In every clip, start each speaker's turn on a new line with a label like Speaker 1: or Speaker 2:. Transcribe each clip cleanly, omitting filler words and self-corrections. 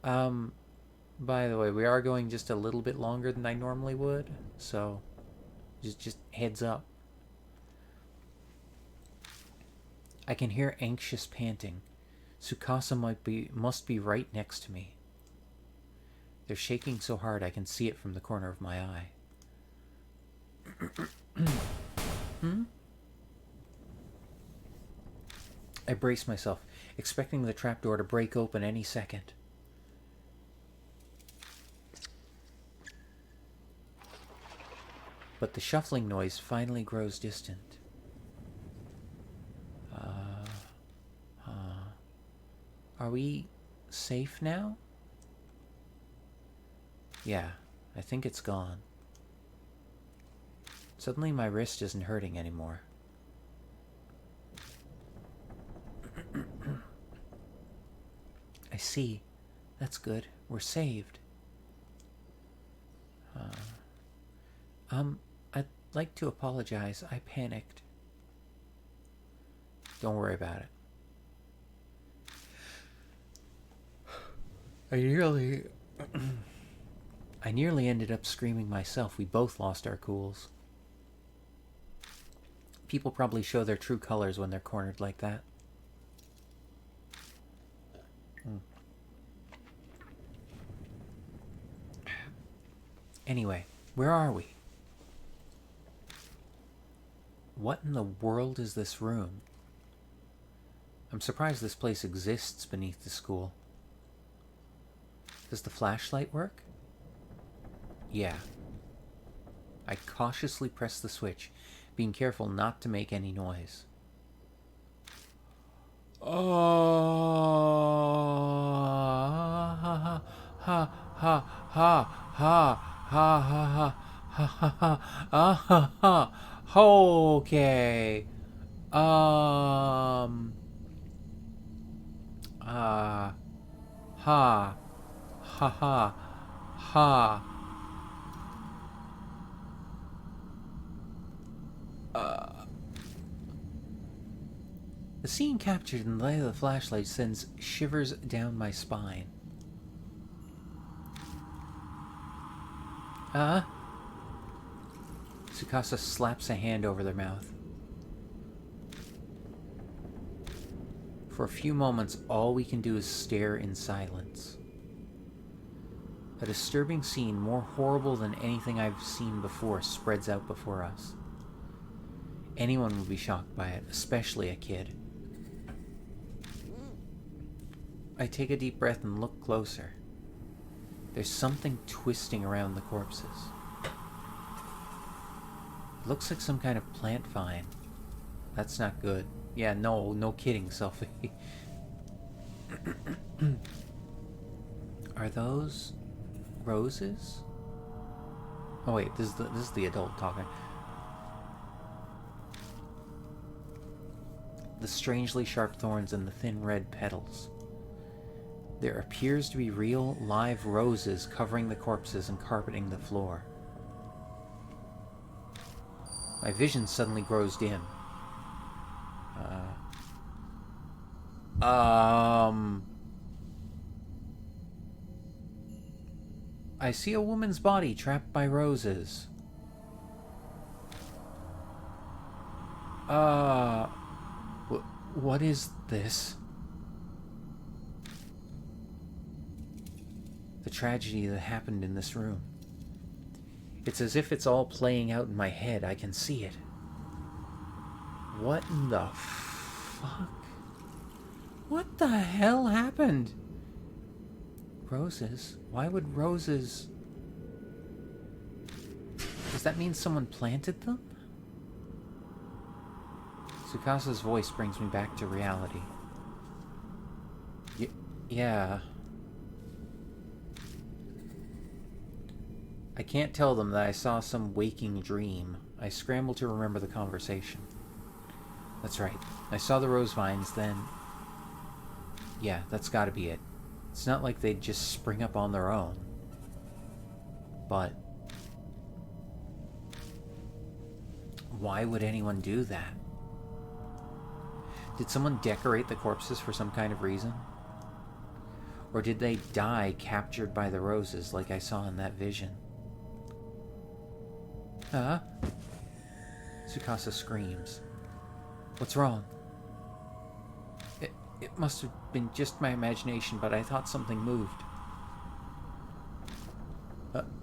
Speaker 1: Um, by the way, we are going just a little bit longer than I normally would, so just heads up. I can hear anxious panting. Tsukasa must be right next to me. They're shaking so hard I can see it from the corner of my eye. Hmm? I brace myself, expecting the trapdoor to break open any second. But the shuffling noise finally grows distant. Are we safe now? Yeah, I think it's gone. Suddenly my wrist isn't hurting anymore. I see. That's good. We're saved. I'd like to apologize. I panicked. Don't worry about it. I nearly ended up screaming myself. We both lost our cools. People probably show their true colors when they're cornered like that. Anyway, where are we? What in the world is this room? I'm surprised this place exists beneath the school. Does the flashlight work? Yeah. I cautiously press the switch, being careful not to make any noise. Oh, ha ha ha ha ha ha ha ha ha ha ha. Okay. Um. Ha ha ha ha. The scene captured in the light of the flashlight sends shivers down my spine. Tsukasa slaps a hand over their mouth. For a few moments, all we can do is stare in silence. A disturbing scene, more horrible than anything I've seen before, spreads out before us. Anyone would be shocked by it, especially a kid. I take a deep breath and look closer. There's something twisting around the corpses. It looks like some kind of plant vine. That's not good. Yeah, no kidding, Selfie. Are those roses? Oh wait, this is the adult talking. The strangely sharp thorns and the thin red petals. There appears to be real, live roses covering the corpses and carpeting the floor. My vision suddenly grows dim. I see a woman's body trapped by roses. What is this? The tragedy that happened in this room. It's as if it's all playing out in my head. I can see it. What in the fuck? What the hell happened? Roses? Why would roses... Does that mean someone planted them? Tsukasa's voice brings me back to reality. Yeah. I can't tell them that I saw some waking dream. I scramble to remember the conversation. That's right. I saw the rose vines, then... Yeah, that's gotta be it. It's not like they'd just spring up on their own. But... why would anyone do that? Did someone decorate the corpses for some kind of reason? Or did they die captured by the roses like I saw in that vision? Huh? Tsukasa screams. What's wrong? It must have been just my imagination, but I thought something moved.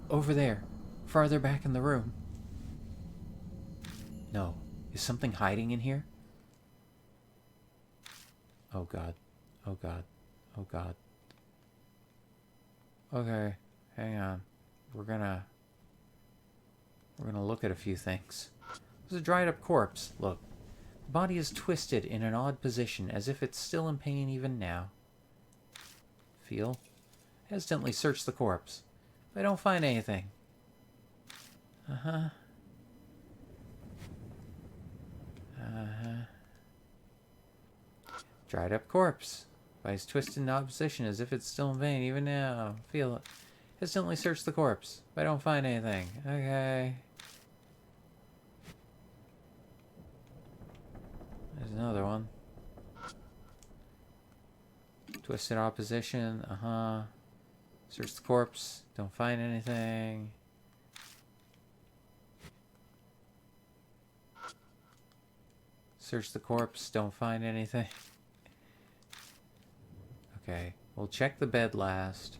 Speaker 1: Over there. Farther back in the room. No. Is something hiding in here? Oh god. Oh god. Oh god. Okay. Hang on. We're gonna look at a few things. There's a dried up corpse. Look. The body is twisted in an odd position, as if it's still in pain even now. Feel. Hesitantly search the corpse. I don't find anything. Uh-huh. Dried up corpse. Body's twisted in odd position, as if it's still in pain even now. Feel it. Hesitantly search the corpse. I don't find anything. Okay. There's another one. Twisted opposition. Uh-huh. Search the corpse. Don't find anything. Search the corpse. Don't find anything. Okay. We'll check the bed last.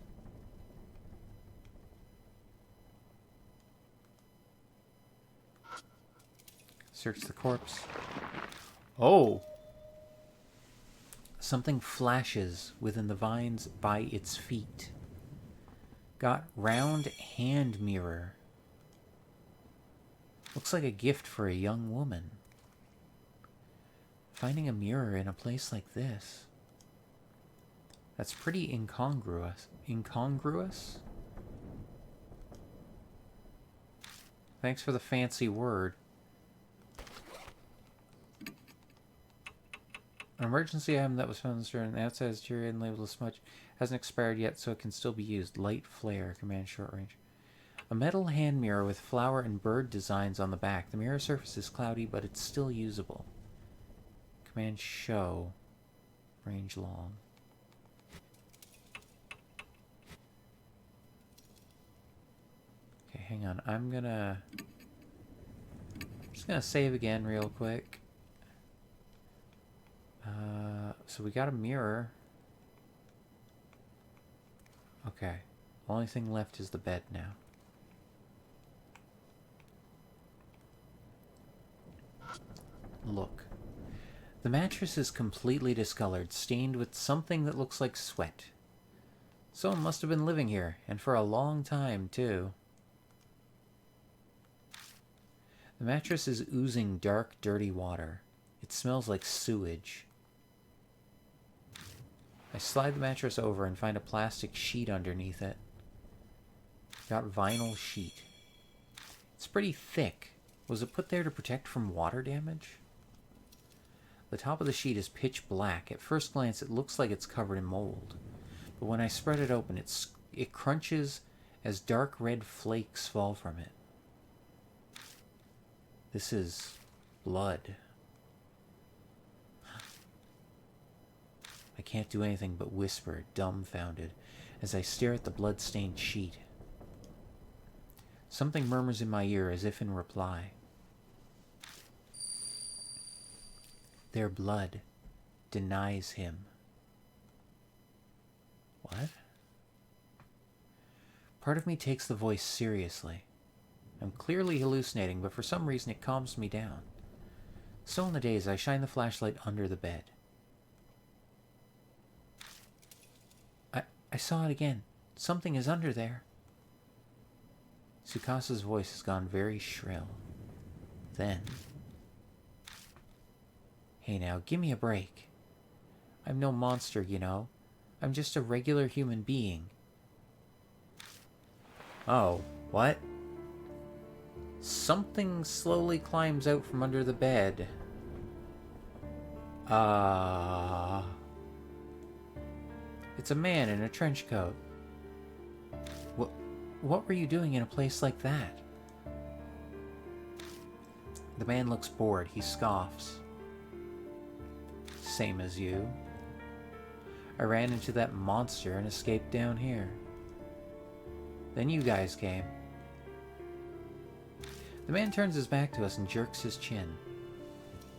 Speaker 1: Search the corpse. Oh! Something flashes within the vines by its feet. Got round hand mirror. Looks like a gift for a young woman. Finding a mirror in a place like this. That's pretty incongruous. Incongruous? Thanks for the fancy word. An emergency item that was found in the store and the outside is deteriorated and labeled as smudge. Hasn't expired yet, so it can still be used. Light flare, command short range. A metal hand mirror with flower and bird designs on the back. The mirror surface is cloudy, but it's still usable. Command show. Range long. Okay, hang on. I'm just gonna save again real quick. So we got a mirror. Okay. Only thing left is the bed now. Look. The mattress is completely discolored, stained with something that looks like sweat. Someone must have been living here, and for a long time, too. The mattress is oozing dark, dirty water. It smells like sewage. I slide the mattress over and find a plastic sheet underneath it. Got vinyl sheet. It's pretty thick. Was it put there to protect from water damage? The top of the sheet is pitch black. At first glance, it looks like it's covered in mold. But when I spread it open, it crunches as dark red flakes fall from it. This is blood. I can't do anything but whisper, dumbfounded, as I stare at the blood-stained sheet. Something murmurs in my ear as if in reply. Their blood denies him. What? Part of me takes the voice seriously. I'm clearly hallucinating, but for some reason it calms me down. Still in the daze, I shine the flashlight under the bed. I saw it again. Something is under there. Tsukasa's voice has gone very shrill. Then... Hey now, give me a break. I'm no monster, you know. I'm just a regular human being. Oh, what? Something slowly climbs out from under the bed. It's a man in a trench coat. What were you doing in a place like that? The man looks bored. He scoffs. Same as you. I ran into that monster and escaped down here. Then you guys came. The man turns his back to us and jerks his chin.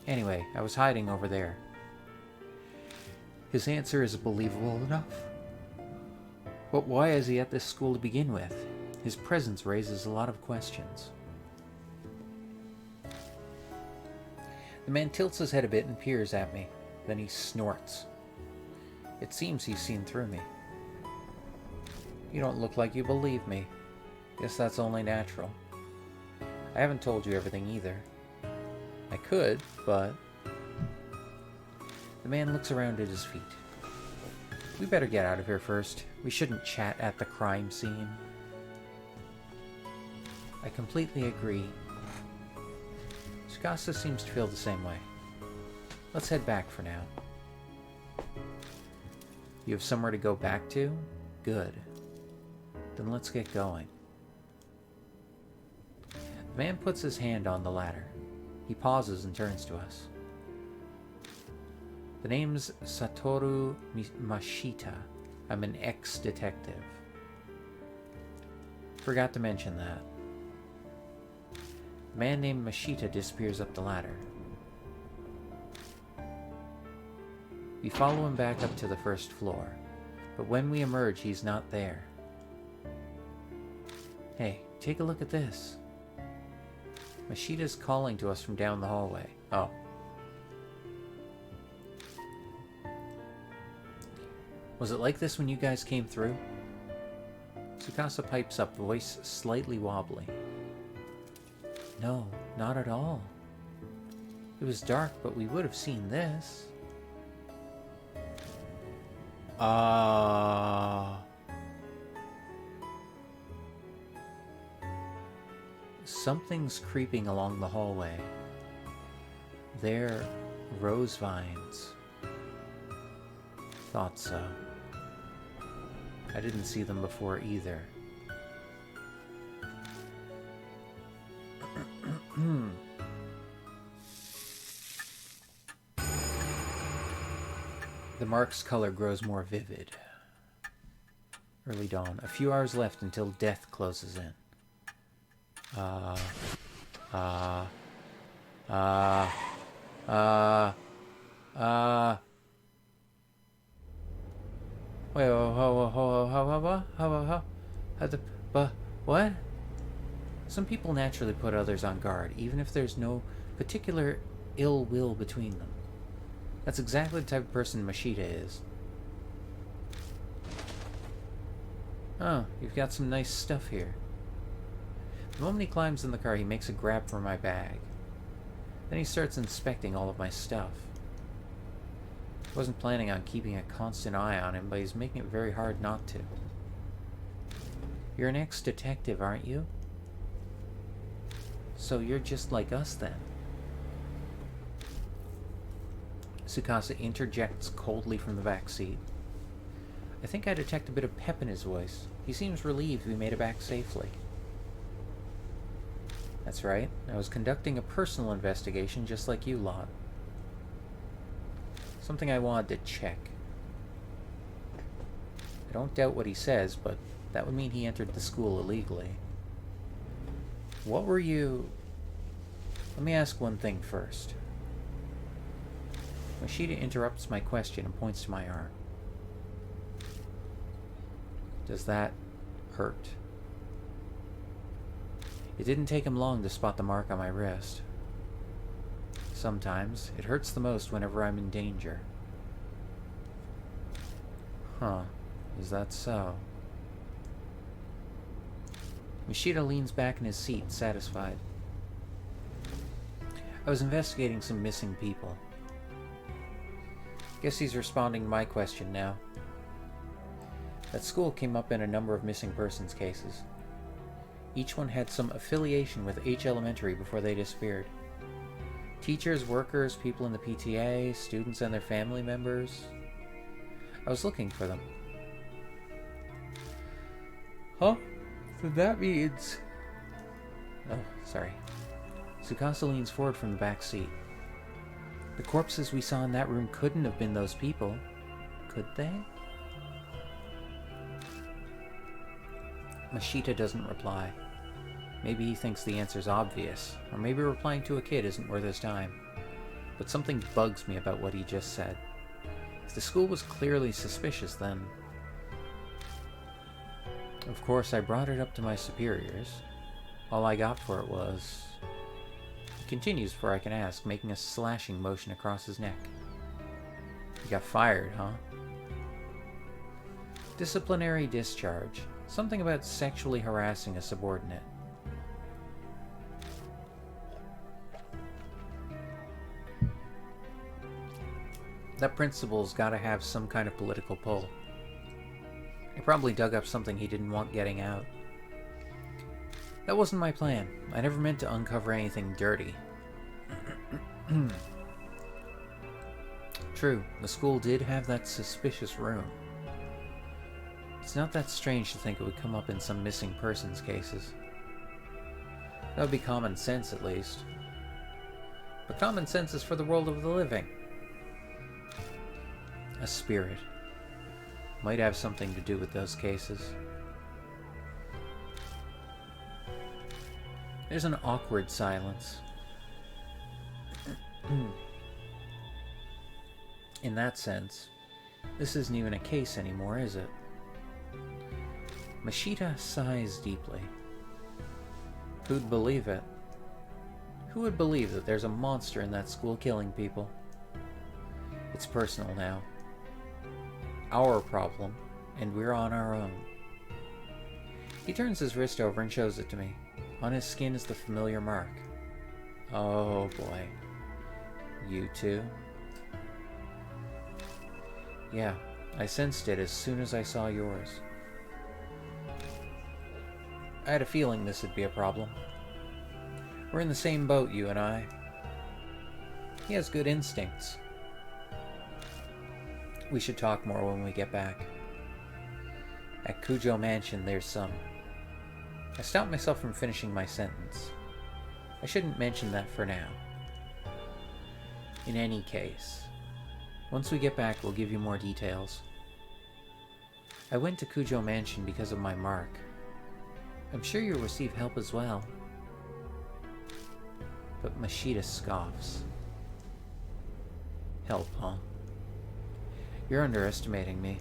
Speaker 1: Anyway, I was hiding over there. His answer is believable enough. But why is he at this school to begin with? His presence raises a lot of questions. The man tilts his head a bit and peers at me. Then he snorts. It seems he's seen through me. You don't look like you believe me. Guess that's only natural. I haven't told you everything either. I could, but... The man looks around at his feet. We better get out of here first. We shouldn't chat at the crime scene. I completely agree. Tsukasa seems to feel the same way. Let's head back for now. You have somewhere to go back to? Good. Then let's get going. The man puts his hand on the ladder. He pauses and turns to us. The name's Satoru Mashita. I'm an ex-detective. Forgot to mention that. A man named Mashita disappears up the ladder. We follow him back up to the first floor, but when we emerge, he's not there. Hey, take a look at this. Mashita's calling to us from down the hallway. Oh. Was it like this when you guys came through? Tsukasa pipes up, voice slightly wobbly. No, not at all. It was dark, but we would have seen this. Something's creeping along the hallway. They're rose vines. Thought so. I didn't see them before either. The mark's color grows more vivid. Early dawn. A few hours left until death closes in. Wait, what? Some people naturally put others on guard, even if there's no particular ill will between them. That's exactly the type of person Mashita is. Oh, you've got some nice stuff here. The moment he climbs in the car, he makes a grab for my bag. Then he starts inspecting all of my stuff. I wasn't planning on keeping a constant eye on him, but he's making it very hard not to. You're an ex-detective, aren't you? So you're just like us, then. Tsukasa interjects coldly from the back seat. I think I detect a bit of pep in his voice. He seems relieved we made it back safely. That's right. I was conducting a personal investigation just like you lot. Something I wanted to check. I don't doubt what he says, but that would mean he entered the school illegally. What were you... Let me ask one thing first. Mashita interrupts my question and points to my arm. Does that hurt? It didn't take him long to spot the mark on my wrist. Sometimes it hurts the most whenever I'm in danger. Huh, is that so? Mashita leans back in his seat, satisfied. I was investigating some missing people. Guess he's responding to my question now. That school came up in a number of missing persons cases. Each one had some affiliation with H Elementary before they disappeared. Teachers, workers, people in the PTA, students and their family members. I was looking for them. Huh? So that means... Oh, sorry. Tsukasa leans forward from the back seat. The corpses we saw in that room couldn't have been those people. Could they? Mashita doesn't reply. Maybe he thinks the answer's obvious, or maybe replying to a kid isn't worth his time. But something bugs me about what he just said. If the school was clearly suspicious, then... Of course, I brought it up to my superiors. All I got for it was... He continues before I can ask, making a slashing motion across his neck. You got fired, huh? Disciplinary discharge. Something about sexually harassing a subordinate. That principal's gotta have some kind of political pull. He probably dug up something he didn't want getting out. That wasn't my plan. I never meant to uncover anything dirty. True, the school did have that suspicious room. It's not that strange to think it would come up in some missing persons cases. That would be common sense, at least. But common sense is for the world of the living. A spirit. Might have something to do with those cases. There's an awkward silence. In that sense, this isn't even a case anymore, is it? Mashita sighs deeply. Who'd believe it? Who would believe that there's a monster in that school killing people? It's personal now. Our problem, and we're on our own. He turns his wrist over and shows it to me. On his skin is the familiar mark. Oh boy. You too? Yeah, I sensed it as soon as I saw yours. I had a feeling this would be a problem. We're in the same boat, you and I. He has good instincts. We should talk more when we get back. At Kujo Mansion, there's some... I stopped myself from finishing my sentence. I shouldn't mention that for now. In any case, once we get back, we'll give you more details. I went to Kujo Mansion because of my mark. I'm sure you'll receive help as well. But Mashita scoffs. Help, huh? You're underestimating me.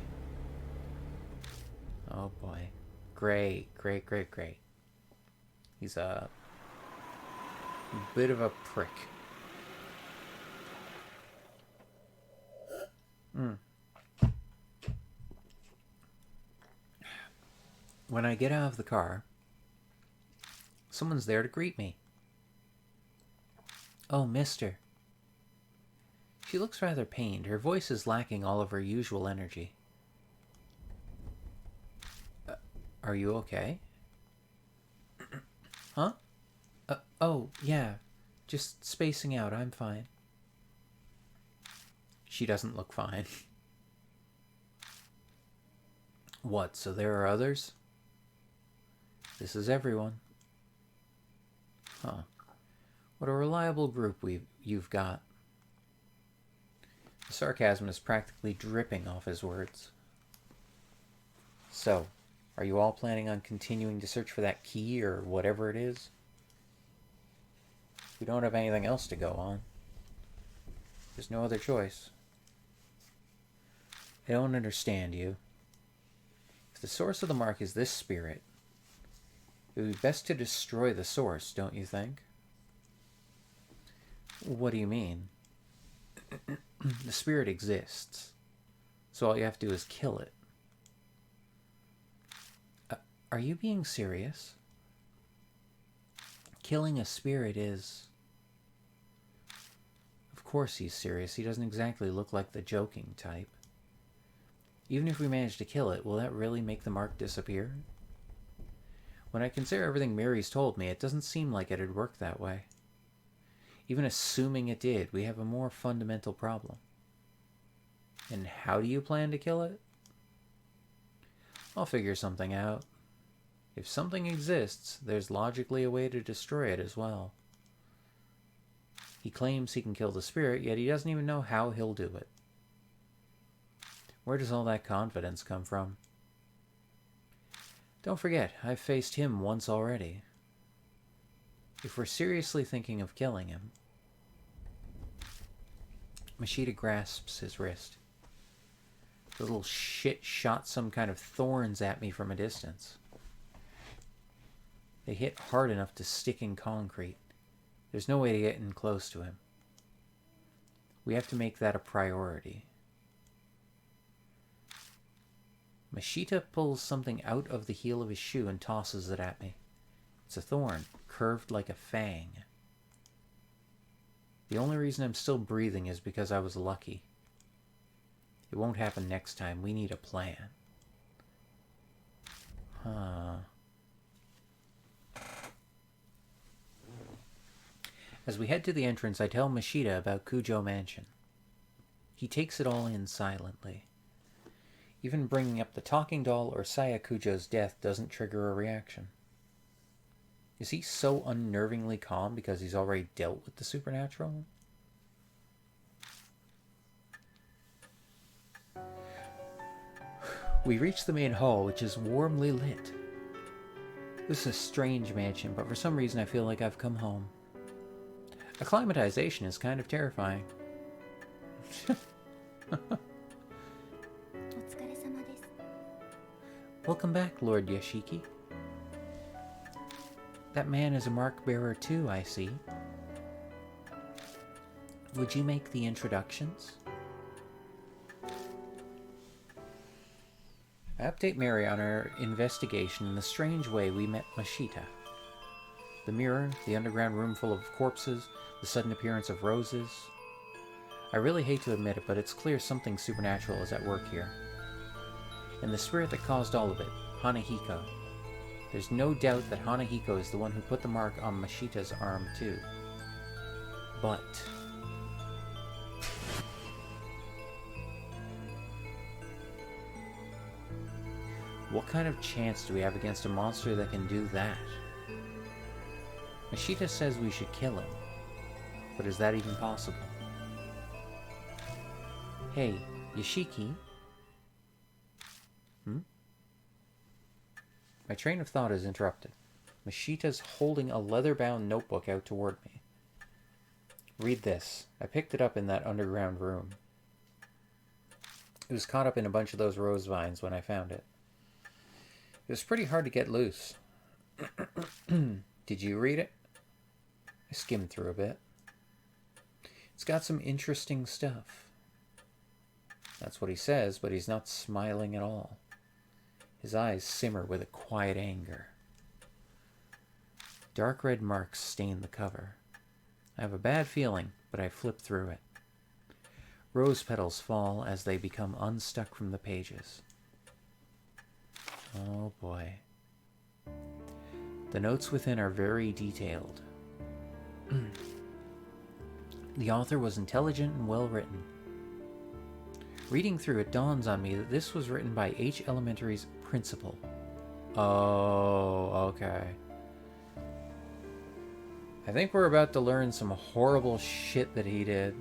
Speaker 1: Oh boy. Great. He's a bit of a prick. When I get out of the car, someone's there to greet me. Oh, mister. She looks rather pained. Her voice is lacking all of her usual energy. Are you okay? Huh? Oh, yeah. Just spacing out. I'm fine. She doesn't look fine. What, so there are others? This is everyone. Huh. What a reliable group you've got. The sarcasm is practically dripping off his words. So, are you all planning on continuing to search for that key or whatever it is? We don't have anything else to go on. There's no other choice. I don't understand you. If the source of the mark is this spirit, it would be best to destroy the source, don't you think? What do you mean? The spirit exists, so all you have to do is kill it. Are you being serious? Killing a spirit is... Of course he's serious. He doesn't exactly look like the joking type. Even if we manage to kill it, will that really make the mark disappear? When I consider everything Mary's told me, it doesn't seem like it'd work that way. Even assuming it did, we have a more fundamental problem. And how do you plan to kill it? I'll figure something out. If something exists, there's logically a way to destroy it as well. He claims he can kill the spirit, yet he doesn't even know how he'll do it. Where does all that confidence come from? Don't forget, I've faced him once already. If we're seriously thinking of killing him... Mashita grasps his wrist. The little shit shot some kind of thorns at me from a distance. They hit hard enough to stick in concrete. There's no way to get in close to him. We have to make that a priority. Mashita pulls something out of the heel of his shoe and tosses it at me. It's a thorn, curved like a fang. The only reason I'm still breathing is because I was lucky. It won't happen next time. We need a plan. As we head to the entrance, I tell Mashita about Kujo Mansion. He takes it all in silently. Even bringing up the talking doll or Saya Kujo's death doesn't trigger a reaction. Is he so unnervingly calm because he's already dealt with the supernatural? We reach the main hall, which is warmly lit. This is a strange mansion, but for some reason I feel like I've come home. Acclimatization is kind of terrifying. Welcome back, Lord Yashiki. That man is a mark bearer too, I see. Would you make the introductions? I update Mary on her investigation in the strange way we met Mashita. The mirror, the underground room full of corpses, the sudden appearance of roses. I really hate to admit it, but it's clear something supernatural is at work here. And the spirit that caused all of it, Hanahiko. There's no doubt that Hanahiko is the one who put the mark on Mashita's arm too. But... what kind of chance do we have against a monster that can do that? Mashita says we should kill him. But is that even possible? Hey, Yashiki? My train of thought is interrupted. Mashita's holding a leather-bound notebook out toward me. Read this. I picked it up in that underground room. It was caught up in a bunch of those rose vines when I found it. It was pretty hard to get loose. Did you read it? I skimmed through a bit. It's got some interesting stuff. That's what he says, but he's not smiling at all. His eyes simmer with a quiet anger. Dark red marks stain the cover. I have a bad feeling, but I flip through it. Rose petals fall as they become unstuck from the pages. Oh boy. The notes within are very detailed. The author was intelligent and well written. Reading through it dawns on me that this was written by H Elementary's principal. Oh, okay. I think we're about to learn some horrible shit that he did.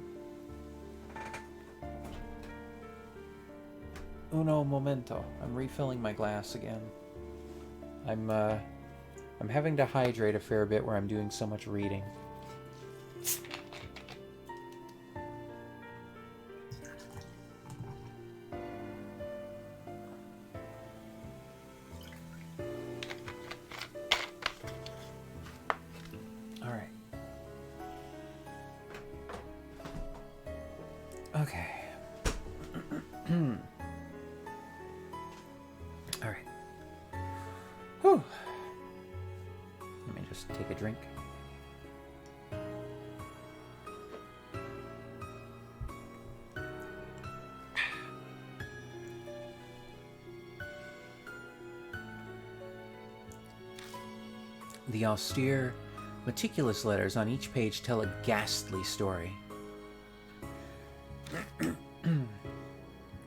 Speaker 1: Uno momento. I'm refilling my glass again. I'm having to hydrate a fair bit where I'm doing so much reading. Okay. Alright. Whew. Let me just take a drink. The austere, meticulous letters on each page tell a ghastly story.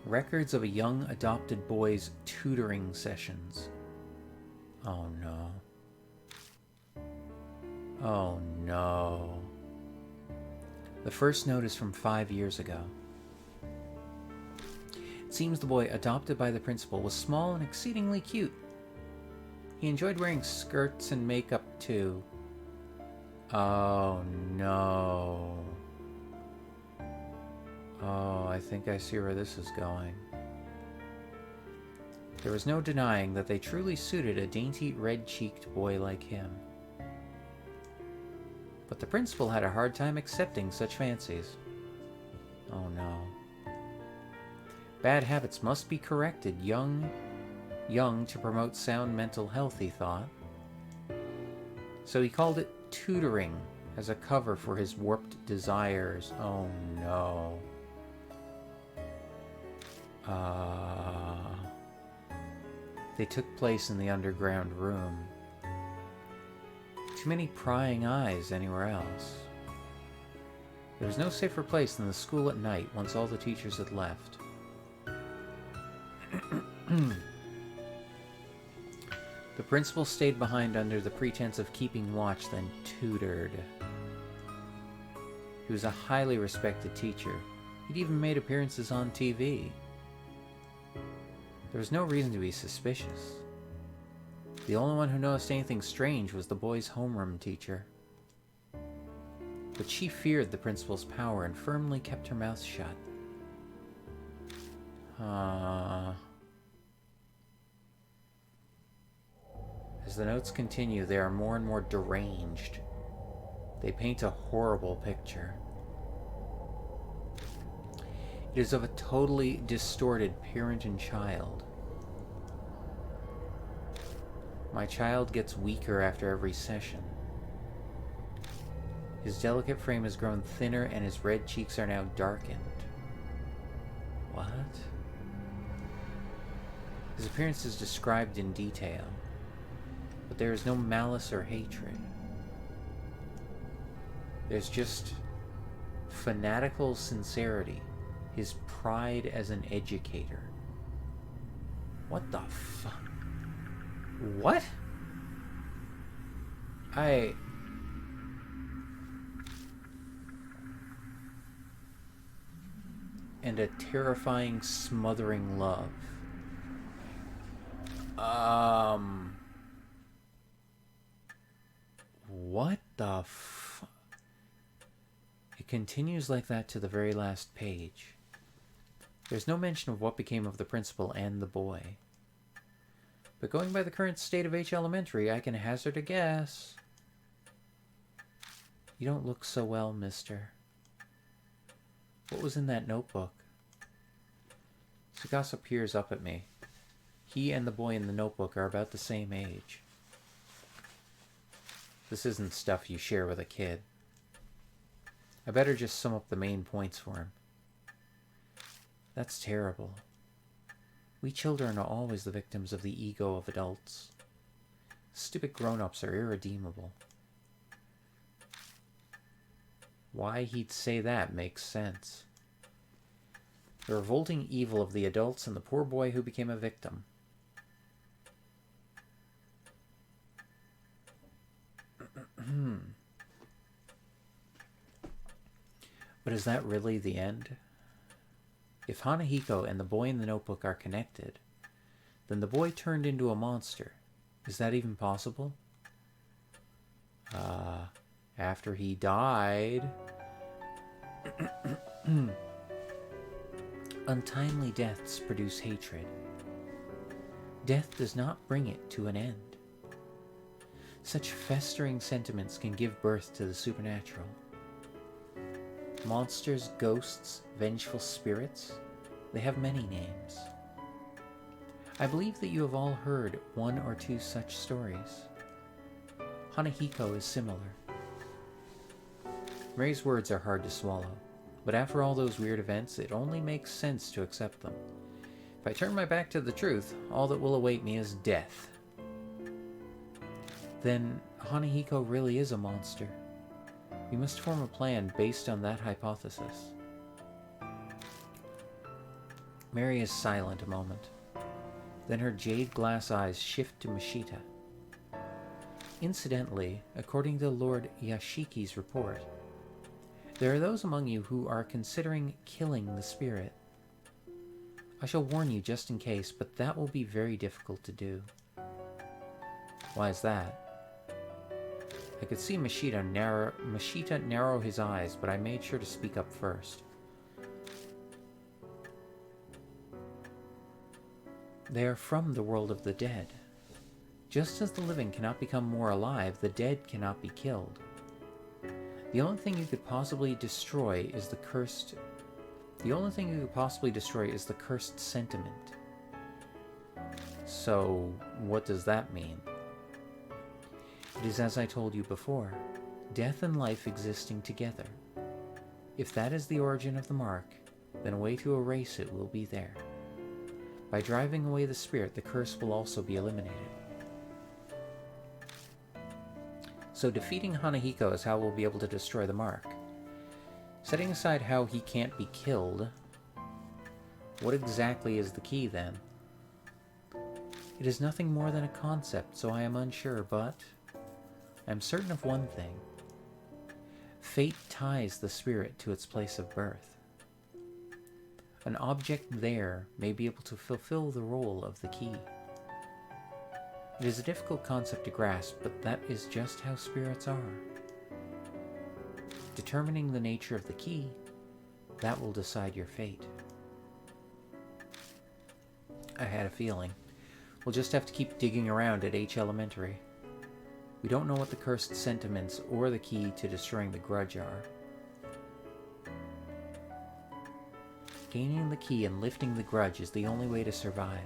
Speaker 1: Records of a young adopted boy's tutoring sessions. Oh no. Oh no. The first note is from 5 years ago. It seems the boy adopted by the principal was small and exceedingly cute. He enjoyed wearing skirts and makeup too. Oh no. Oh, I think I see where this is going. There was no denying that they truly suited a dainty, red-cheeked boy like him. But the principal had a hard time accepting such fancies. Oh no. Bad habits must be corrected young to promote sound mental health, he thought. So he called it tutoring as a cover for his warped desires. Oh no. They took place in the underground room. Too many prying eyes anywhere else. There was no safer place than the school at night once all the teachers had left. The principal stayed behind under the pretense of keeping watch, then tutored. He was a highly respected teacher. He'd even made appearances on TV. There was no reason to be suspicious. The only one who noticed anything strange was the boy's homeroom teacher. But she feared the principal's power and firmly kept her mouth shut. As the notes continue, they are more and more deranged. They paint a horrible picture. It is of a totally distorted parent and child. My child gets weaker after every session. His delicate frame has grown thinner and his red cheeks are now darkened. What? His appearance is described in detail, but there is no malice or hatred. There's just fanatical sincerity, his pride as an educator. What the fuck? What? And a terrifying, smothering love. What the fuck? It continues like that to the very last page. There's no mention of what became of the principal and the boy. But going by the current state of H Elementary, I can hazard a guess. You don't look so well, mister. What was in that notebook? Tsukasa peers up at me. He and the boy in the notebook are about the same age. This isn't stuff you share with a kid. I better just sum up the main points for him. That's terrible. We children are always the victims of the ego of adults. Stupid grown-ups are irredeemable. Why he'd say that makes sense. The revolting evil of the adults and the poor boy who became a victim. But is that really the end? If Hanahiko and the boy in the notebook are connected, then the boy turned into a monster. Is that even possible? After he died... Untimely deaths produce hatred. Death does not bring it to an end. Such festering sentiments can give birth to the supernatural. Monsters, ghosts, vengeful spirits, they have many names. I believe that you have all heard one or two such stories. Hanahiko is similar. Mary's words are hard to swallow, but after all those weird events, it only makes sense to accept them. If I turn my back to the truth, all that will await me is death. Then Hanahiko really is a monster. We must form a plan based on that hypothesis. Mary is silent a moment. Then her jade glass eyes shift to Mishita. Incidentally, according to Lord Yashiki's report, there are those among you who are considering killing the spirit. I shall warn you just in case, but that will be very difficult to do. Why is that? I could see Mashita narrow his eyes, but I made sure to speak up first. They are from the world of the dead. Just as the living cannot become more alive, the dead cannot be killed. The only thing you could possibly destroy is the cursed sentiment. So, what does that mean? It is as I told you before, death and life existing together. If that is the origin of the mark, then a way to erase it will be there. By driving away the spirit, the curse will also be eliminated. So defeating Hanahiko is how we'll be able to destroy the mark. Setting aside how he can't be killed, what exactly is the key then? It is nothing more than a concept, so I am unsure, but I am certain of one thing. Fate ties the spirit to its place of birth. An object there may be able to fulfill the role of the key. It is a difficult concept to grasp, but that is just how spirits are. Determining the nature of the key, that will decide your fate. I had a feeling. We'll just have to keep digging around at H Elementary. We don't know what the cursed sentiments or the key to destroying the grudge are. Gaining the key and lifting the grudge is the only way to survive.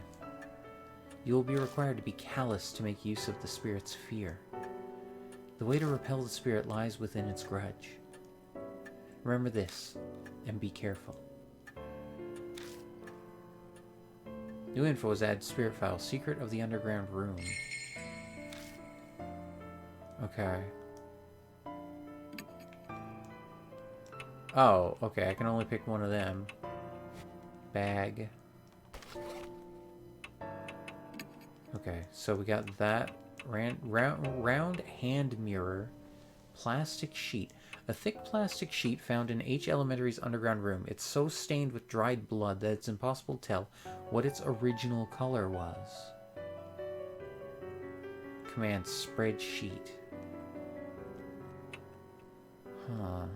Speaker 1: You will be required to be callous to make use of the spirit's fear. The way to repel the spirit lies within its grudge. Remember this, and be careful. New info is added to Spirit File, Secret of the Underground Room. Okay. Oh, okay, I can only pick one of them. Bag. Okay, so we got that. Round hand mirror. Plastic sheet. A thick plastic sheet found in H Elementary's underground room. It's so stained with dried blood that it's impossible to tell what its original color was. Command spreadsheet. Huh.